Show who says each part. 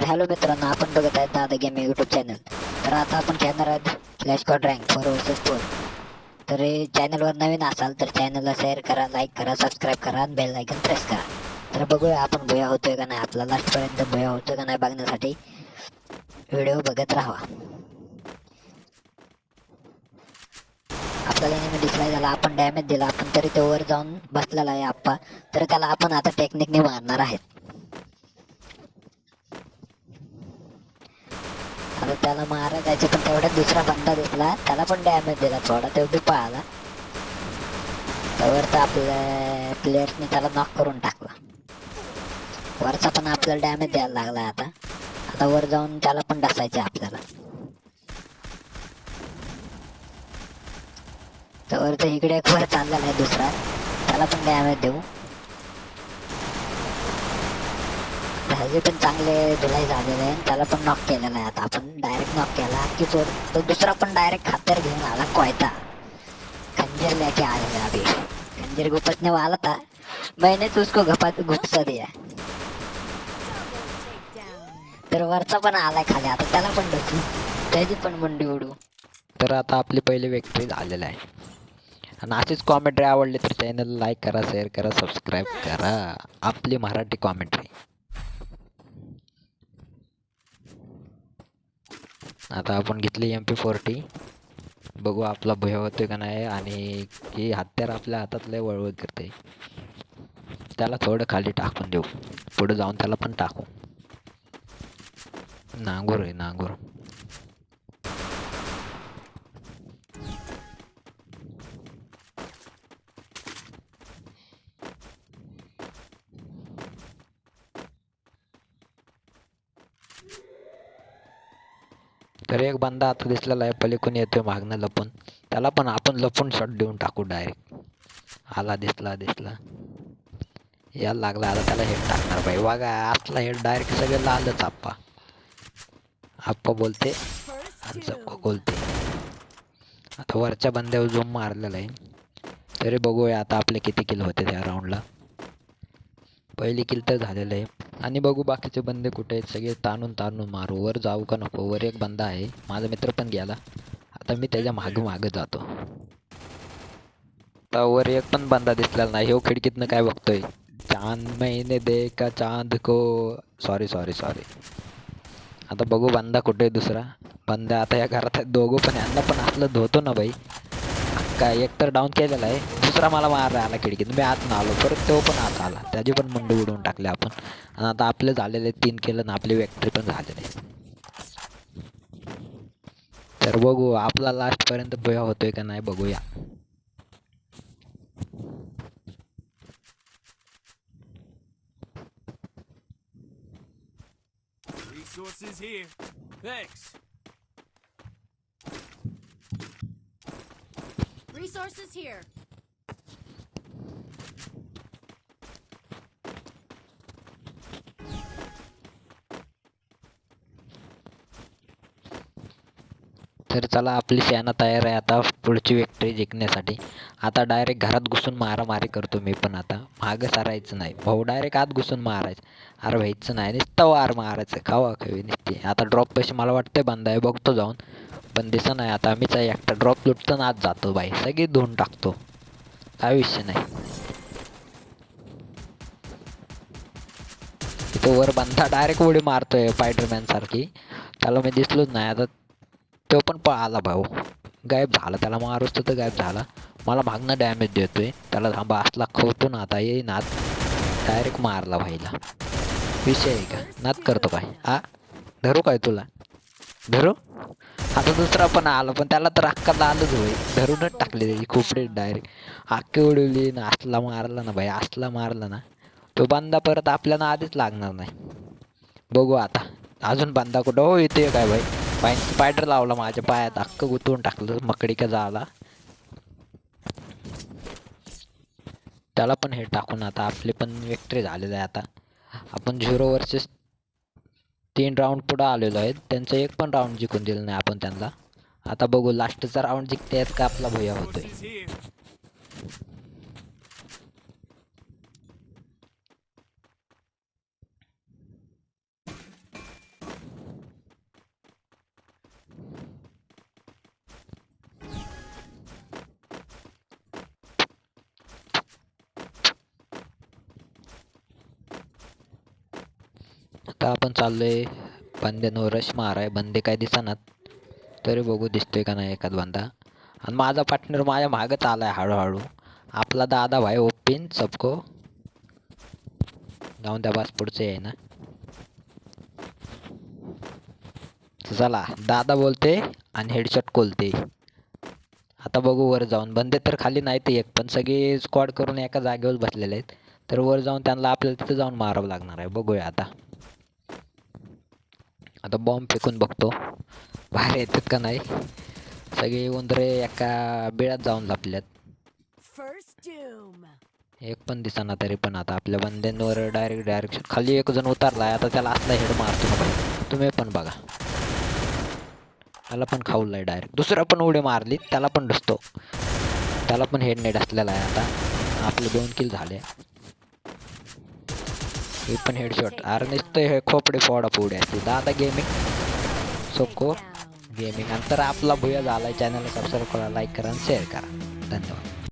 Speaker 1: तर हॅलो मित्रांनो, आपण बघत आहेत दादा गेम यूट्यूब चॅनल. तर आता आपण खेळणार आहोत फ्लॅश स्क्वॉड रँक 4 vs 4. तर चॅनलवर नवीन असाल तर चॅनलला शेअर करा, लाईक करा, सबस्क्राईब करा आणि बेल आयकॉन प्रेस करा. तर बघूया आपण भुया होतोय का नाही, आपला लास्टपर्यंत भुया होतोय का नाही बघण्यासाठी व्हिडिओ बघत राहा. आपल्याला नेहमी दिसलाय झाला, आपण डॅमेज दिला, आपण तरी तो वर जाऊन बसलेला आहे आप्पा. तर त्याला आपण आता टेक्निकने मारणार आहेत. आता त्याला मारा जायचं, पण तेवढ्यात दुसरा बंदा दिसला, त्याला पण डॅमेज दिला थोडा, तेवढी पळाला. त्यावर तर आपल्या प्लेयर्सने त्याला नॉक करून टाकला. वरचा पण आपल्याला डॅमेज द्यायला लागला. आता वर जाऊन त्याला पण डसायचं आपल्याला. तर तर इकडे एक वर चाललेला आहे दुसरा, त्याला पण डॅमेज देऊ. ह्याचे पण चांगले धुलाई झालेले आहे, त्याला पण नॉक केलेला आहे. आता आपण डायरेक्ट नॉक केला की चोर. तो दुसरा पण डायरेक्ट खातर घेऊन आला कोयता, खंजर लेके आया अभी. खंजर घुपसने वाला था, मैंने तो उसको घुपसा दिया. तर वरचा पण आलाय खाली, आता त्याला पण डसू, त्याची पण मुंडी उडू.
Speaker 2: तर आता आपली पहिली विक्ट्री झालेली आहे. आणि अशीच कॉमेंट्री आवडली तर चॅनल लाईक करा, शेअर करा, सबस्क्राईब करा. आपली मराठी कॉमेंट्री. आता आपण घेतली MP40. बघू आपला भय होतोय का नाही. आणि ही हत्यार आपल्या हातात लय वळवळ करते. त्याला थोडं खाली टाकून देऊ, पुढे जाऊन त्याला पण टाकू. नांगूर आहे नांगूर. तर एक बंदा आता दिसलेला आहे, पलीकडून येतोय मागणं लपून. त्याला पण आपण लपून शॉट देऊन टाकू डायरेक्ट. आला, दिसला यायला लागला. आता त्याला हेड टाकणार बाई. बघा असला हेड डायरेक्ट सगळे लालच. आप्पा बोलते आणि सबको बोलते. आता वरच्या बंद्यावर झूम मारलेला आहे. तरी बघूया आता आपले किती किल होते त्या राऊंडला. पहिली किल तर झालेलं आहे. आणि बघू बाकीचे बंदे कुठे आहेत. सगळे ताणून मारू. वर जाऊ का नको. वर एक बंदा आहे, माझा मित्र पण गेला. आता मी त्याच्या मागं जातो. आता वर एक पण बंदा दिसलेला नाही. हो खिडकीतनं काय बघतोय. चांद मैंने देखा चांद को. सॉरी. आता बघू बंदा कुठे आहे दुसरा. बंदा आता या घरात आहे. दोघं पण यांना पण असलं धोतो ना बाई. काय एक तर डाऊन केलेला आहे, दुसरा मला मारायला आला खिडकीत. मी आत ना आलो, परत तो पण आत आला, त्याची पण मुंडी उडवून टाकले आपण. आणि आता आपले झालेले 3 केलं ना, आपली विक्ट्री पण झालेली आहे. तर बघू आपला लास्टपर्यंत भुया होतोय का नाही बघूया.
Speaker 3: Resources here. Thanks.
Speaker 4: Resources here.
Speaker 2: तर चला, आपली सेना तयार आहे आता पुढची विक्ट्री जिंकण्यासाठी. आता डायरेक्ट घरात घुसून मारामारी करतो मी पण. आता मागं सारायचं नाही भाऊ, डायरेक्ट आत घुसून मारायचं. अरे व्हायचं नाही, नुसतं वार मारायचं, खावा खावी नुसती. आता ड्रॉप पैसे मला वाटतंय बंदा आहे, बघतो जाऊन. पण दिसत नाही. आता मीच एकटा ड्रॉप लुटतो ना आत जातो बाई, सगळी धुवून टाकतो, काय विषय नाही. तो वर बंदा डायरेक्ट उडी मारतोय स्पायडरमॅन सारखी, त्याला मी दिसलोच नाही. आता तो पण पळाला भाऊ, गायब झाला. त्याला मारूस तर गायब झाला. मला मागणं डॅमेज देतोय, त्याला थांबा असला खवतो ना. आता येई नात डायरेक्ट मारला भाईला. विषय आहे का, नात करतो काय. धरू काय तुला, धरू. आता दुसरा पण आला, पण त्याला तर अक्का आलंच होई, धरूनच टाकली त्याची खोपडी डायरेक्ट. अक्की उडवली ना. असला मारला ना भाई, असला मारला ना. तो बंदा परत आपल्याला आधीच लागणार नाही. बघू आता अजून बंदा कुठं. हो येते काय भाई, स्पायडर लावला माझ्या पायात, अख्खं गुतवून टाकलं मकडी का झाला. त्याला पण हे टाकून आता आपली पण विक्ट्री झालेली आहे. आता आपण 0 vs 3 राऊंड पुढं आलेलो आहे. त्यांचं एक पण राऊंड जिंकून दिलं नाही आपण त्यांना. आता बघू लास्टचा राऊंड जिंकतायत का आपला भुया होतोय.
Speaker 3: Resources here.
Speaker 2: तर आपण चाललोय बंद्यांवर रश माराय. बंदे काय दिसनात, तरी बघू दिसतोय का नाही एखाद बंदा. आणि माझा पार्टनर माझ्या मागच आलाय हळूहळू. आपला दादा भाई ओपिन सबको. जाऊन त्या बस पुढचे आहे ना. चला दादा बोलते आणि हेडशॉट खोलते. आता बघू वर जाऊन. बंदे तर खाली नाही ते एक पण, सगळे स्क्वॉड करून एका जागेवर बसलेले आहेत. तर वर जाऊन त्यांना आपल्याला तिथं जाऊन मारावं लागणार आहे. बघूया आता. आता बॉम्ब फेकून बघतो बाहेर येतात का नाही. सगळे उंदरे एका बिळात जाऊन लपल्यात.
Speaker 4: First doom.
Speaker 2: एक पण दिसना तरी पण. आता आपल्या बंद्यांवर डायरेक्शन खाली एक जण उतरलाय. आता त्याला असला हेड मारतो ना भाई. तुम्ही पण बघा. त्याला पण खाऊलाय डायरेक्ट. दुसरा पण उडी मारली त्याला पण डसतो. त्याला पण हेड नेट असलेला आहे. आता आपले 2 किल झाले. हे पण हेडशॉट. अरे नुसतं हे खोपडे फोडा पुढे असते. दादा गेमिंग सोको गेमिंग. नंतर आपला भुया झालाय. चॅनलला सबस्क्राईब करा, लाईक करा आणि शेअर करा. धन्यवाद.